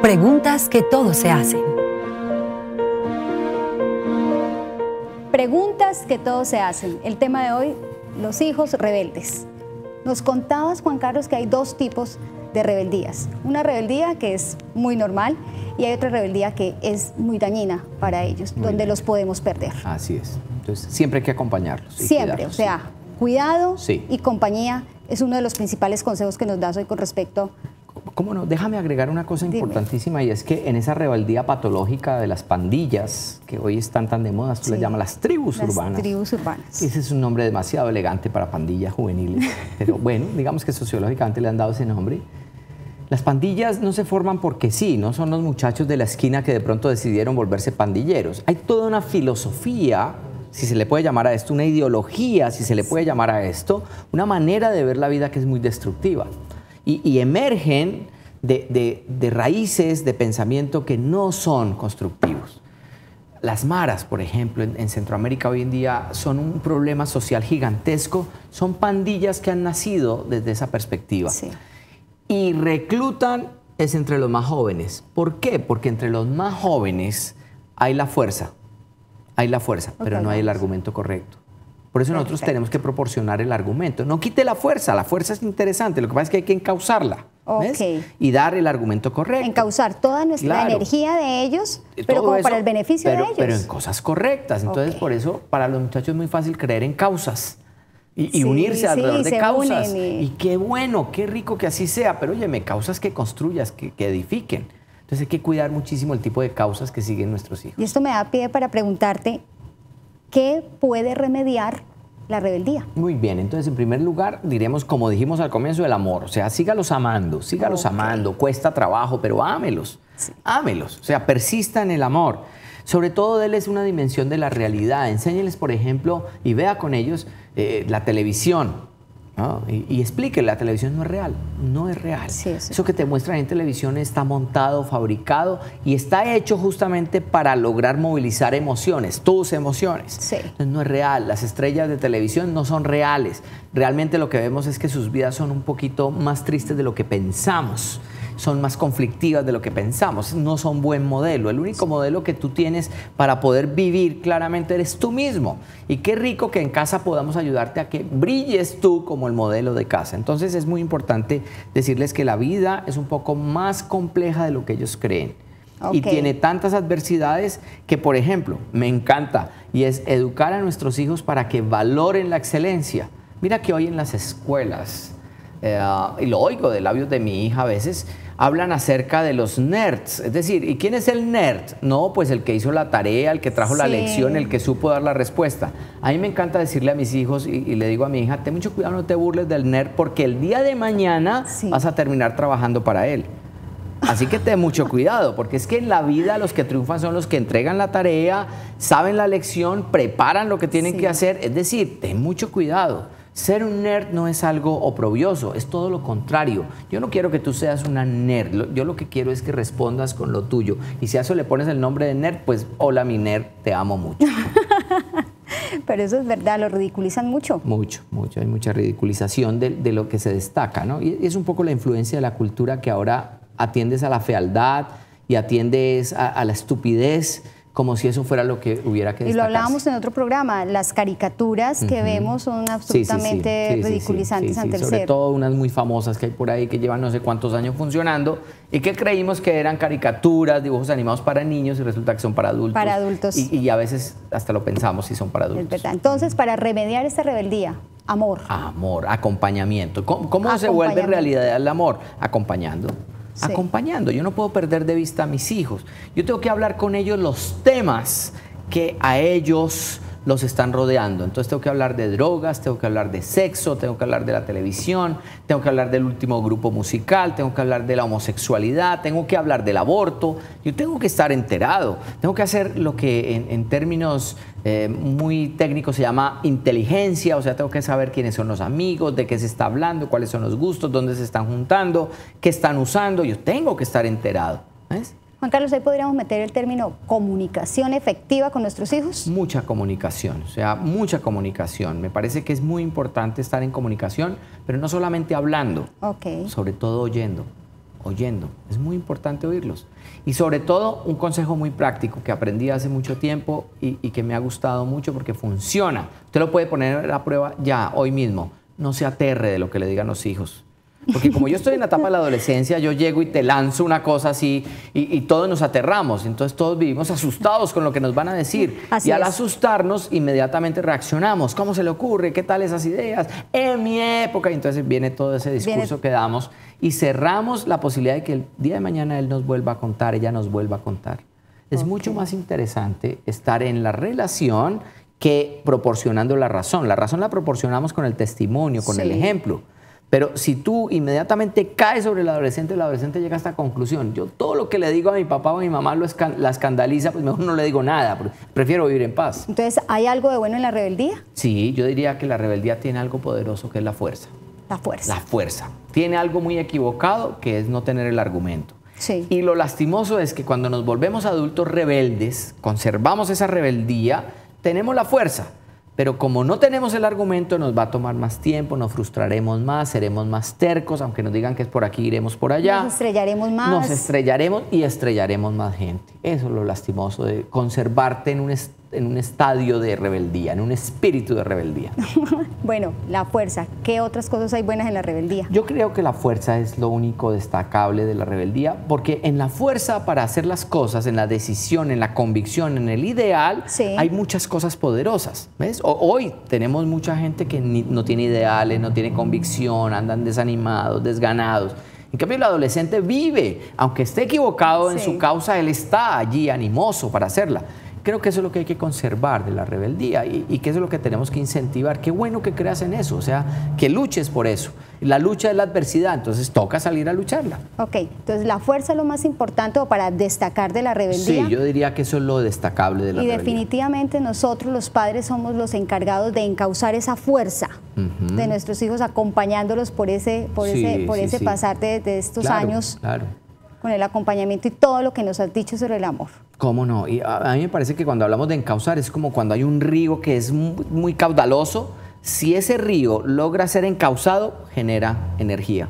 Preguntas que todos se hacen. Preguntas que todos se hacen. El tema de hoy, los hijos rebeldes. Nos contabas, Juan Carlos, que hay dos tipos de rebeldías. Una rebeldía que es muy normal y hay otra rebeldía que es muy dañina para ellos, donde los podemos perder. Así es. Entonces, siempre hay que acompañarlos. Siempre, o sea, cuidado sí. y compañía es uno de los principales consejos que nos das hoy con respecto. ¿Cómo no? Déjame agregar una cosa importantísima y es que en esa rebeldía patológica de las pandillas, que hoy están tan de moda, tú le llamas las tribus urbanas. Las tribus urbanas. Ese es un nombre demasiado elegante para pandillas juveniles, pero bueno, digamos que sociológicamente le han dado ese nombre. Las pandillas no se forman porque sí, no son los muchachos de la esquina que de pronto decidieron volverse pandilleros. Hay toda una filosofía, si se le puede llamar a esto, una ideología, si se le puede llamar a esto, una manera de ver la vida que es muy destructiva. Y emergen de raíces de pensamiento que no son constructivos. Las maras, por ejemplo, en Centroamérica hoy en día son un problema social gigantesco, son pandillas que han nacido desde esa perspectiva. Sí. Y reclutan es entre los más jóvenes. ¿Por qué? Porque entre los más jóvenes hay la fuerza, pero no hay el argumento correcto. Por eso nosotros tenemos que proporcionar el argumento. No quite la fuerza es interesante, lo que pasa es que hay que encauzarla, ¿ves? Y dar el argumento correcto. Encauzar toda nuestra energía de ellos, pero como para el beneficio de ellos. Pero en cosas correctas. Entonces, por eso, para los muchachos es muy fácil creer en causas y unirse alrededor de causas. Y qué bueno, qué rico que así sea, pero óyeme, causas que construyas, que edifiquen. Entonces hay que cuidar muchísimo el tipo de causas que siguen nuestros hijos. Y esto me da pie para preguntarte, ¿qué puede remediar la rebeldía? Muy bien, entonces en primer lugar diremos, como dijimos al comienzo, el amor. O sea, sígalos amando, cuesta trabajo, pero ámelos, ámelos. O sea, persista en el amor. Sobre todo, déles una dimensión de la realidad. Enséñeles, por ejemplo, y vea con ellos la televisión, ¿no? Y explíquenle, la televisión no es real, no es real. Sí. Eso que te muestran en televisión está montado, fabricado y está hecho justamente para lograr movilizar emociones, tus emociones. Sí. Entonces no es real, las estrellas de televisión no son reales. Realmente lo que vemos es que sus vidas son un poquito más tristes de lo que pensamos. Son más conflictivas de lo que pensamos, no son buen modelo. El único modelo que tú tienes para poder vivir claramente eres tú mismo. Y qué rico que en casa podamos ayudarte a que brilles tú como el modelo de casa. Entonces es muy importante decirles que la vida es un poco más compleja de lo que ellos creen. Y tiene tantas adversidades que, por ejemplo, me encanta, y es educar a nuestros hijos para que valoren la excelencia. Mira que hoy en las escuelas, y lo oigo de labios de mi hija a veces, hablan acerca de los nerds. Es decir, ¿y quién es el nerd? No, pues el que hizo la tarea, el que trajo la lección, el que supo dar la respuesta. A mí me encanta decirle a mis hijos y le digo a mi hija, ten mucho cuidado, no te burles del nerd, porque el día de mañana vas a terminar trabajando para él. Así que ten mucho cuidado, porque es que en la vida los que triunfan son los que entregan la tarea, saben la lección, preparan lo que tienen que hacer. Es decir, ten mucho cuidado. Ser un nerd no es algo oprobioso, es todo lo contrario. Yo no quiero que tú seas una nerd, yo lo que quiero es que respondas con lo tuyo. Y si a eso le pones el nombre de nerd, pues hola mi nerd, te amo mucho. Pero eso es verdad, lo ridiculizan mucho. Mucho, hay mucha ridiculización de lo que se destaca, ¿no? Y es un poco la influencia de la cultura que ahora atiendes a la fealdad y atiendes a la estupidez, como si eso fuera lo que hubiera que destacarse. Y lo hablábamos en otro programa, las caricaturas que vemos son absolutamente ridiculizantes ante el ser. Sobre todo unas muy famosas que hay por ahí que llevan no sé cuántos años funcionando y que creímos que eran caricaturas, dibujos animados para niños y resulta que son para adultos. Para adultos. Y a veces hasta lo pensamos si son para adultos. Es verdad. Entonces, para remediar esta rebeldía, amor. Amor, acompañamiento. ¿Cómo se vuelve realidad el amor? Acompañando. Acompañando. Yo no puedo perder de vista a mis hijos. Yo tengo que hablar con ellos los temas que a ellos los están rodeando. Entonces tengo que hablar de drogas, tengo que hablar de sexo, tengo que hablar de la televisión, tengo que hablar del último grupo musical, tengo que hablar de la homosexualidad, tengo que hablar del aborto. Yo tengo que estar enterado. Tengo que hacer lo que en términos muy técnicos se llama inteligencia, o sea, tengo que saber quiénes son los amigos, de qué se está hablando, cuáles son los gustos, dónde se están juntando, qué están usando. Yo tengo que estar enterado. ¿Ves? Juan Carlos, ahí podríamos meter el término comunicación efectiva con nuestros hijos. Mucha comunicación, o sea, mucha comunicación. Me parece que es muy importante estar en comunicación, pero no solamente hablando, sobre todo oyendo. oyendo. Es muy importante oírlos. Y sobre todo, un consejo muy práctico que aprendí hace mucho tiempo y que me ha gustado mucho porque funciona. Usted lo puede poner a prueba ya, hoy mismo. No se aterre de lo que le digan los hijos. Porque como yo estoy en la etapa de la adolescencia, yo llego y te lanzo una cosa así y todos nos aterramos. Entonces todos vivimos asustados con lo que nos van a decir. Y al asustarnos, inmediatamente reaccionamos. ¿Cómo se le ocurre? ¿Qué tal esas ideas? En mi época. Y entonces viene todo ese discurso que damos y cerramos la posibilidad de que el día de mañana él nos vuelva a contar, ella nos vuelva a contar. Es mucho más interesante estar en la relación que proporcionando la razón. La razón la proporcionamos con el testimonio, con el ejemplo. Pero si tú inmediatamente caes sobre el adolescente llega a esta conclusión. Yo todo lo que le digo a mi papá o a mi mamá la escandaliza, pues mejor no le digo nada. Prefiero vivir en paz. Entonces, ¿hay algo de bueno en la rebeldía? Sí, yo diría que la rebeldía tiene algo poderoso que es la fuerza. La fuerza. La fuerza. Tiene algo muy equivocado que es no tener el argumento. Sí. Y lo lastimoso es que cuando nos volvemos adultos rebeldes, conservamos esa rebeldía, tenemos la fuerza. Pero como no tenemos el argumento, nos va a tomar más tiempo, nos frustraremos más, seremos más tercos, aunque nos digan que es por aquí, iremos por allá. Nos estrellaremos más. Nos estrellaremos y estrellaremos más gente. Eso es lo lastimoso de conservarte en un estadio de rebeldía, en un espíritu de rebeldía. Bueno, la fuerza. ¿Qué otras cosas hay buenas en la rebeldía? Yo creo que la fuerza es lo único destacable de la rebeldía, porque en la fuerza para hacer las cosas, en la decisión, en la convicción, en el ideal, hay muchas cosas poderosas. ¿Ves? Hoy tenemos mucha gente que no tiene ideales, no tiene convicción, andan desanimados, desganados. En cambio, el adolescente vive, aunque esté equivocado en su causa, él está allí animoso para hacerla. Creo que eso es lo que hay que conservar de la rebeldía y que eso es lo que tenemos que incentivar. Qué bueno que creas en eso, o sea, que luches por eso. La lucha es la adversidad, entonces toca salir a lucharla. Ok, entonces la fuerza es lo más importante para destacar de la rebeldía. Sí, yo diría que eso es lo destacable de la rebeldía. Y definitivamente nosotros los padres somos los encargados de encauzar esa fuerza de nuestros hijos, acompañándolos por ese pasar de estos años. Claro. Con el acompañamiento y todo lo que nos has dicho sobre el amor. ¿Cómo no? Y a mí me parece que cuando hablamos de encauzar es como cuando hay un río que es muy caudaloso. Si ese río logra ser encauzado, genera energía.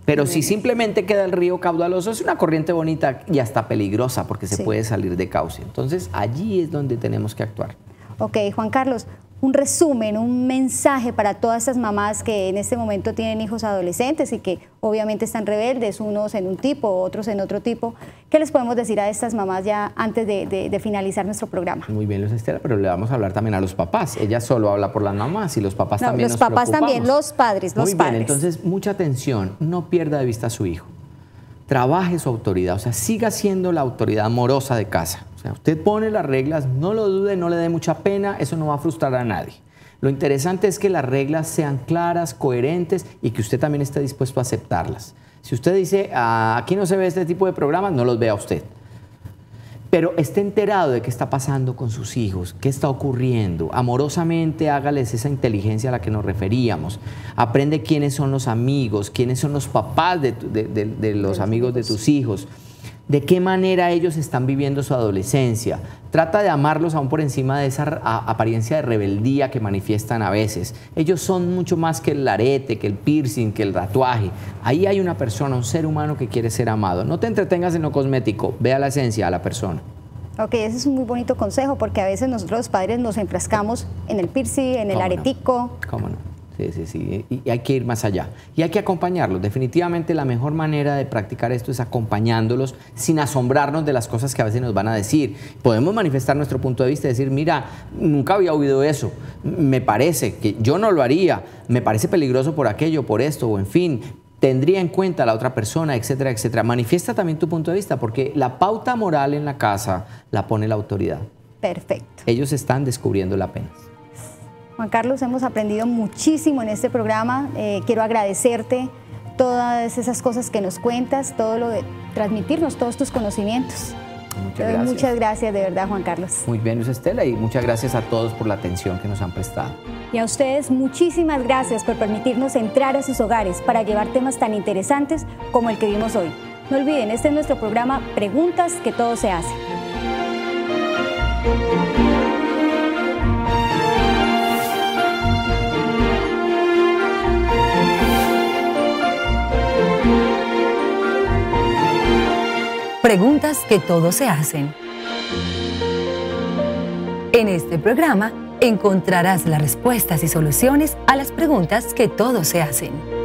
Pero si simplemente queda el río caudaloso, es una corriente bonita y hasta peligrosa porque se puede salir de cauce. Entonces allí es donde tenemos que actuar. Ok, Juan Carlos, un resumen, un mensaje para todas esas mamás que en este momento tienen hijos adolescentes y que obviamente están rebeldes, unos en un tipo, otros en otro tipo. ¿Qué les podemos decir a estas mamás ya antes de finalizar nuestro programa? Muy bien, Luz Estela, pero le vamos a hablar también a los papás. Ella solo habla por las mamás y los papás también nos preocupamos. Los papás también, los padres, los padres. Muy bien, entonces mucha atención, no pierda de vista a su hijo. Trabaje su autoridad, o sea, siga siendo la autoridad amorosa de casa. O sea, usted pone las reglas, no lo dude, no le dé mucha pena, eso no va a frustrar a nadie. Lo interesante es que las reglas sean claras, coherentes y que usted también esté dispuesto a aceptarlas. Si usted dice, aquí no se ve este tipo de programas, no los vea usted. Pero esté enterado de qué está pasando con sus hijos, qué está ocurriendo. Amorosamente hágales esa inteligencia a la que nos referíamos. Aprende quiénes son los amigos, quiénes son los papás de los amigos de tus hijos. De qué manera ellos están viviendo su adolescencia. Trata de amarlos aún por encima de esa apariencia de rebeldía que manifiestan a veces. Ellos son mucho más que el arete, que el piercing, que el tatuaje. Ahí hay una persona, un ser humano que quiere ser amado. No te entretengas en lo cosmético, ve a la esencia, a la persona. Ok, ese es un muy bonito consejo porque a veces nosotros los padres nos enfrascamos en el piercing, en el aretico. ¿Cómo no? Sí. Y hay que ir más allá. Y hay que acompañarlos. Definitivamente la mejor manera de practicar esto es acompañándolos sin asombrarnos de las cosas que a veces nos van a decir. Podemos manifestar nuestro punto de vista y decir, mira, nunca había oído eso. Me parece que yo no lo haría. Me parece peligroso por aquello, por esto, o en fin. Tendría en cuenta a la otra persona, etcétera, etcétera. Manifiesta también tu punto de vista porque la pauta moral en la casa la pone la autoridad. Perfecto. Ellos están descubriéndola apenas. Juan Carlos, hemos aprendido muchísimo en este programa. Quiero agradecerte todas esas cosas que nos cuentas, todo lo de transmitirnos todos tus conocimientos. Muchas gracias de verdad, Juan Carlos. Muy bien, Luz Estela, y muchas gracias a todos por la atención que nos han prestado. Y a ustedes, muchísimas gracias por permitirnos entrar a sus hogares para llevar temas tan interesantes como el que vimos hoy. No olviden, este es nuestro programa Preguntas que todo se hace. Preguntas que todos se hacen. En este programa encontrarás las respuestas y soluciones a las preguntas que todos se hacen.